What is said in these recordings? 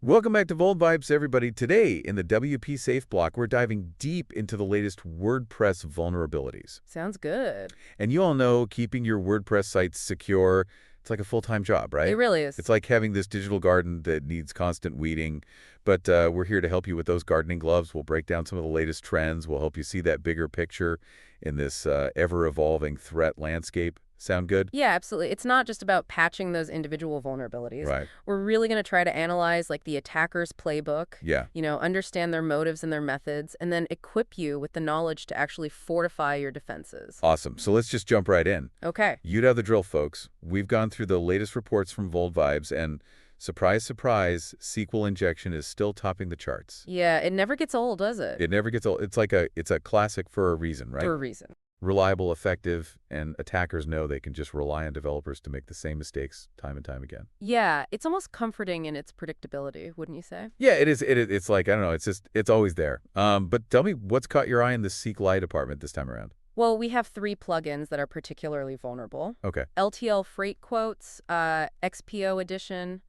Welcome back to Vold Vibes, everybody. Today, in the WP Safe block, we're diving deep into the latest WordPress vulnerabilities. Sounds good. And you all know keeping your WordPress sites secure, it's like a full-time job, right? It really is. It's like having this digital garden that needs constant weeding. But we're here to help you with those gardening gloves. We'll break down some of the latest trends. We'll help you see that bigger picture in this ever-evolving threat landscape. Sound good? Yeah, absolutely. It's not just about patching those individual vulnerabilities. Right. We're really going to try to analyze like the attacker's playbook, Yeah. understand their motives and their methods, and then equip you with the knowledge to actually fortify your defenses. Awesome. So let's just jump right in. Okay. You'd have the drill, folks. We've gone through the latest reports from Vold Vibes, and surprise, surprise, SQL injection is still topping the charts. Yeah, it never gets old, does it? It never gets old. It's a classic for a reason, right? For a reason. Reliable, effective, and attackers know they can just rely on developers to make the same mistakes time and time again. Yeah, it's almost comforting in its predictability, wouldn't you say? Yeah, it is. It's like, I don't know, it's always there. But tell me, what's caught your eye in the CLI department this time around? Well, we have 3 plugins that are particularly vulnerable. Okay. LTL freight quotes, XPO edition,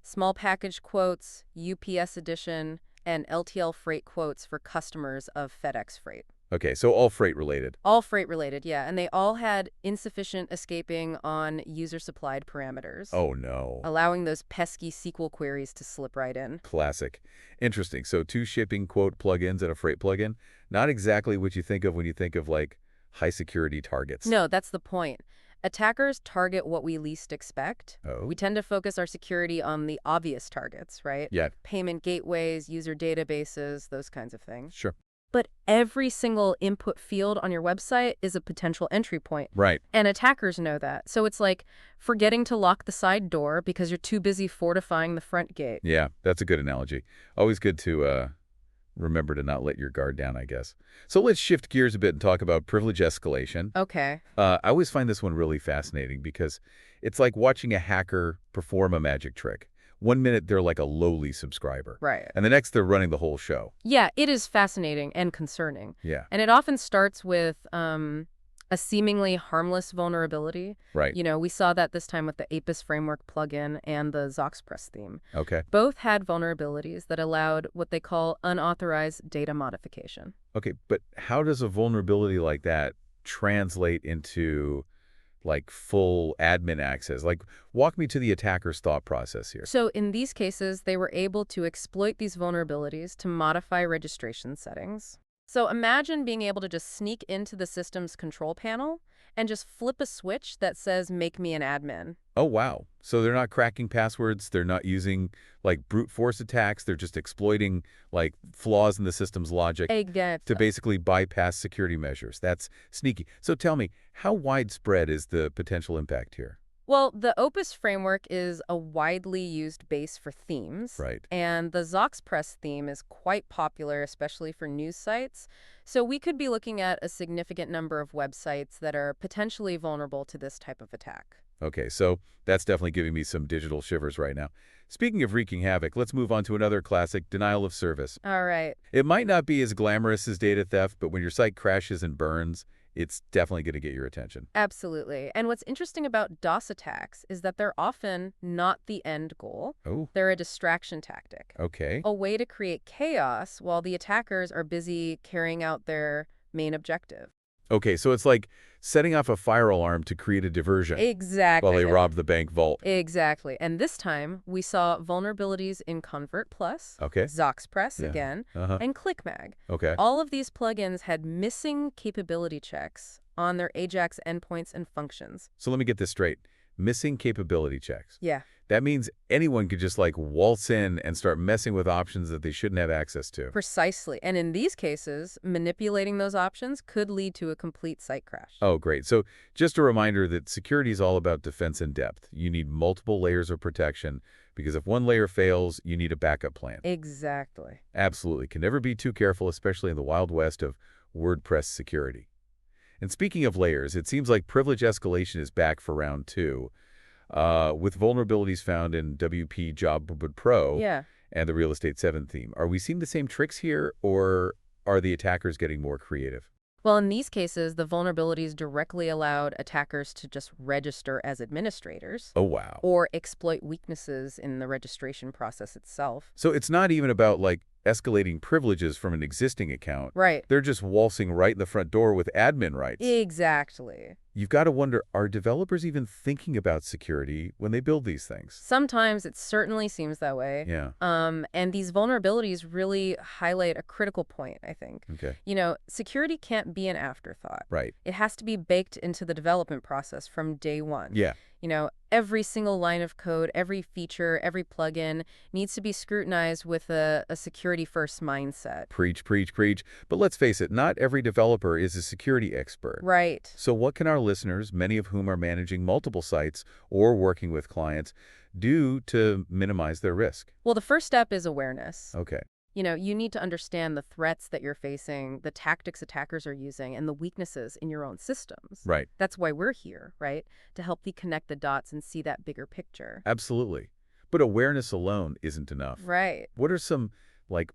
small package quotes, UPS edition, and LTL freight quotes for customers of FedEx Freight. Okay, so all freight related. All freight related, yeah. And they all had insufficient escaping on user-supplied parameters. Oh, no. Allowing those pesky SQL queries to slip right in. Classic. Interesting. So 2 shipping quote plugins and a freight plugin. Not exactly what you think of when you think of like high security targets. No, that's the point. Attackers target what we least expect. Oh. We tend to focus our security on the obvious targets, right? Yeah. Payment gateways, user databases, those kinds of things. Sure. But every single input field on your website is a potential entry point. Right. And attackers know that. So it's like forgetting to lock the side door because you're too busy fortifying the front gate. Yeah, that's a good analogy. Always good to remember to not let your guard down, I guess. So let's shift gears a bit and talk about privilege escalation. Okay. I always find this one really fascinating because it's like watching a hacker perform a magic trick. 1 minute, they're like a lowly subscriber. Right. And the next, they're running the whole show. Yeah, it is fascinating and concerning. Yeah. And it often starts with a seemingly harmless vulnerability. Right. We saw that this time with the Apis framework plugin and the ZoxPress theme. Okay. Both had vulnerabilities that allowed what they call unauthorized data modification. Okay, but how does a vulnerability like that translate into like full admin access? Like, walk me to the attacker's thought process here. So in these cases, they were able to exploit these vulnerabilities to modify registration settings. So imagine being able to just sneak into the system's control panel and just flip a switch that says, make me an admin. Oh, wow. So they're not cracking passwords. They're not using like brute force attacks. They're just exploiting like flaws in the system's logic to basically bypass security measures. That's sneaky. So tell me, how widespread is the potential impact here? Well, the Opus framework is a widely used base for themes. Right. And the ZoxPress theme is quite popular, especially for news sites. So we could be looking at a significant number of websites that are potentially vulnerable to this type of attack. Okay, so that's definitely giving me some digital shivers right now. Speaking of wreaking havoc, let's move on to another classic, denial of service. All right. It might not be as glamorous as data theft, but when your site crashes and burns, it's definitely going to get your attention. Absolutely. And what's interesting about DOS attacks is that they're often not the end goal. Oh. They're a distraction tactic. Okay. A way to create chaos while the attackers are busy carrying out their main objective. Okay, so it's like setting off a fire alarm to create a diversion. Exactly. While they rob the bank vault. Exactly. And this time, we saw vulnerabilities in Convert Plus, Okay. ZoxPress again, and ClickMag. Okay. All of these plugins had missing capability checks on their AJAX endpoints and functions. So let me get this straight. Missing capability checks. Yeah. That means anyone could just like waltz in and start messing with options that they shouldn't have access to. Precisely. And in these cases, manipulating those options could lead to a complete site crash. Oh, great. So just a reminder that security is all about defense in depth. You need multiple layers of protection because if one layer fails, you need a backup plan. Exactly. Absolutely. Can never be too careful, especially in the Wild West of WordPress security. And speaking of layers, it seems like privilege escalation is back for round 2. With vulnerabilities found in WP Job Pro and the Real Estate 7 theme. Are we seeing the same tricks here, or are the attackers getting more creative? Well, in these cases, the vulnerabilities directly allowed attackers to just register as administrators Oh, wow. or exploit weaknesses in the registration process itself. So it's not even about, like, escalating privileges from an existing account. Right. They're just waltzing right in the front door with admin rights. Exactly. You've got to wonder, are developers even thinking about security when they build these things? Sometimes it certainly seems that way. Yeah. And these vulnerabilities really highlight a critical point, I think. Okay. Security can't be an afterthought. Right. It has to be baked into the development process from day one. Yeah. Every single line of code, every feature, every plugin needs to be scrutinized with a security-first mindset. Preach, preach, preach. But let's face it, not every developer is a security expert. Right. So what can our listeners, many of whom are managing multiple sites or working with clients, do to minimize their risk? Well, the first step is awareness. Okay. You need to understand the threats that you're facing, the tactics attackers are using, and the weaknesses in your own systems. Right. That's why we're here, right? To help you connect the dots and see that bigger picture. Absolutely. But awareness alone isn't enough. Right. What are some,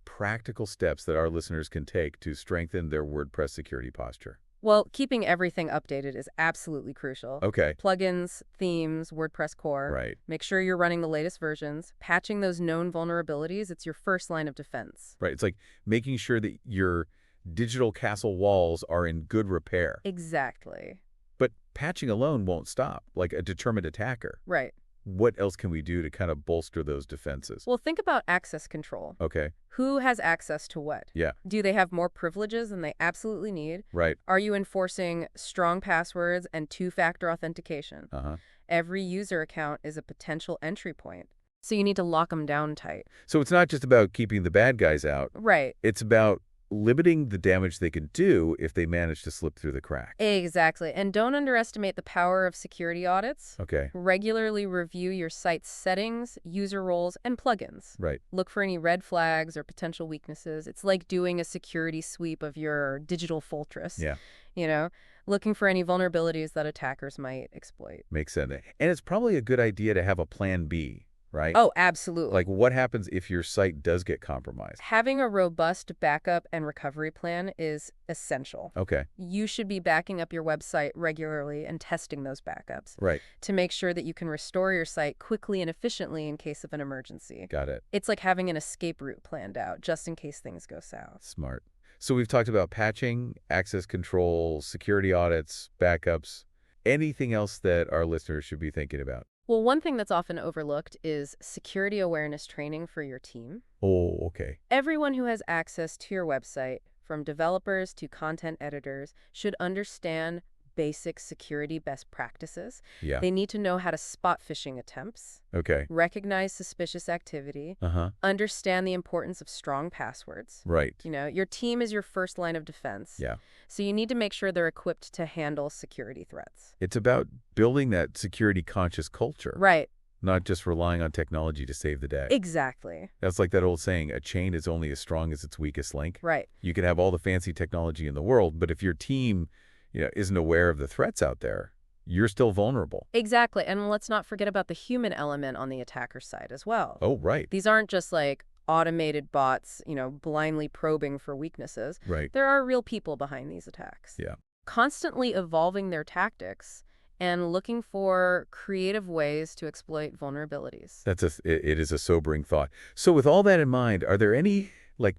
practical steps that our listeners can take to strengthen their WordPress security posture? Well, keeping everything updated is absolutely crucial. Okay. Plugins, themes, WordPress core. Right. Make sure you're running the latest versions. Patching those known vulnerabilities, it's your first line of defense. Right. It's like making sure that your digital castle walls are in good repair. Exactly. But patching alone won't stop, like a determined attacker. Right. What else can we do to kind of bolster those defenses? Well, think about access control. Okay. Who has access to what? Yeah. Do they have more privileges than they absolutely need? Right. Are you enforcing strong passwords and two-factor authentication? Uh-huh. Every user account is a potential entry point, so you need to lock them down tight. So it's not just about keeping the bad guys out. Right. It's about limiting the damage they can do if they manage to slip through the crack. Exactly. And don't underestimate the power of security audits. Okay. Regularly review your site's settings, user roles, and plugins. Right. Look for any red flags or potential weaknesses. It's like doing a security sweep of your digital fortress. Yeah. Looking for any vulnerabilities that attackers might exploit. Makes sense. And it's probably a good idea to have a plan B, right? Oh, absolutely. Like what happens if your site does get compromised? Having a robust backup and recovery plan is essential. Okay. You should be backing up your website regularly and testing those backups Right. to make sure that you can restore your site quickly and efficiently in case of an emergency. Got it. It's like having an escape route planned out just in case things go south. Smart. So we've talked about patching, access control, security audits, backups. Anything else that our listeners should be thinking about? Well, one thing that's often overlooked is security awareness training for your team. Oh, okay. Everyone who has access to your website, from developers to content editors, should understand basic security best practices. Yeah. They need to know how to spot phishing attempts, Okay. recognize suspicious activity, Uh-huh. understand the importance of strong passwords. Right. Your team is your first line of defense. Yeah. So you need to make sure they're equipped to handle security threats. It's about building that security-conscious culture. Right. Not just relying on technology to save the day. Exactly. That's like that old saying, a chain is only as strong as its weakest link. Right. You can have all the fancy technology in the world, but if your team, isn't aware of the threats out there, you're still vulnerable. Exactly. And let's not forget about the human element on the attacker side as well. Oh, right. These aren't just like automated bots, blindly probing for weaknesses. Right. There are real people behind these attacks. Yeah. Constantly evolving their tactics and looking for creative ways to exploit vulnerabilities. It is a sobering thought. So with all that in mind, are there any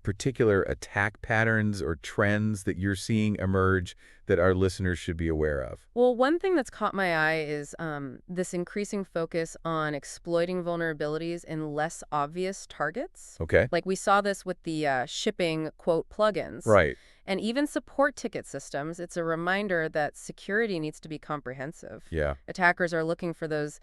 particular attack patterns or trends that you're seeing emerge that our listeners should be aware of? Well, one thing that's caught my eye is this increasing focus on exploiting vulnerabilities in less obvious targets. Okay. Like we saw this with the shipping, quote, plugins. Right. And even support ticket systems, it's a reminder that security needs to be comprehensive. Yeah. Attackers are looking for those,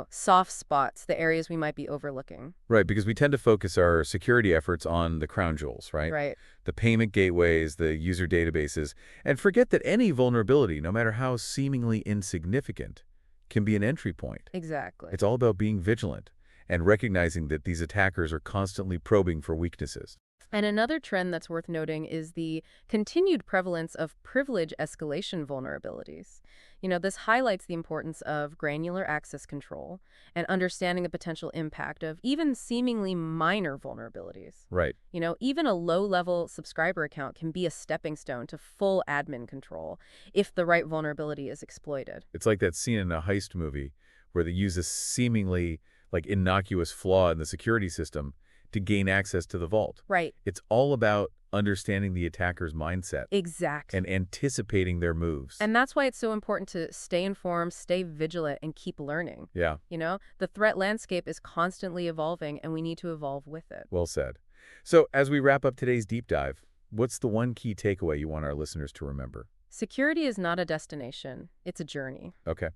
soft spots, the areas we might be overlooking. Right, because we tend to focus our security efforts on the crown jewels, right? Right. The payment gateways, the user databases, and forget that any vulnerability, no matter how seemingly insignificant, can be an entry point. Exactly. It's all about being vigilant and recognizing that these attackers are constantly probing for weaknesses. And another trend that's worth noting is the continued prevalence of privilege escalation vulnerabilities. This highlights the importance of granular access control and understanding the potential impact of even seemingly minor vulnerabilities. Right. Even a low-level subscriber account can be a stepping stone to full admin control if the right vulnerability is exploited. It's like that scene in a heist movie where they use a seemingly innocuous flaw in the security system to gain access to the vault. Right. It's all about understanding the attacker's mindset Exactly. and anticipating their moves. And that's why it's so important to stay informed, stay vigilant, and keep learning. Yeah, The threat landscape is constantly evolving, and we need to evolve with it. well said. So as we wrap up today's deep dive, what's the one key takeaway you want our listeners to remember? Security is not a destination, it's a journey. Okay,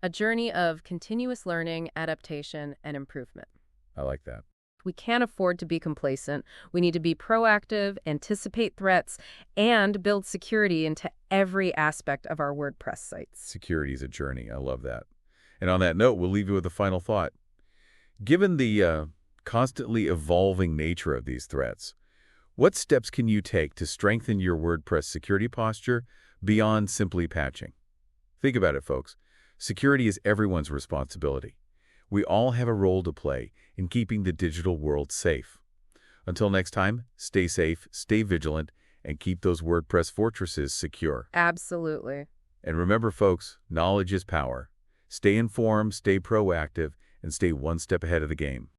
A journey of continuous learning, adaptation, and improvement. I like that. We can't afford to be complacent. We need to be proactive, anticipate threats, and build security into every aspect of our WordPress sites. Security is a journey. I love that. And on that note, we'll leave you with a final thought. Given the constantly evolving nature of these threats, what steps can you take to strengthen your WordPress security posture beyond simply patching? Think about it, folks. Security is everyone's responsibility. We all have a role to play in keeping the digital world safe. Until next time, stay safe, stay vigilant, and keep those WordPress fortresses secure. Absolutely. And remember, folks, knowledge is power. Stay informed, stay proactive, and stay one step ahead of the game.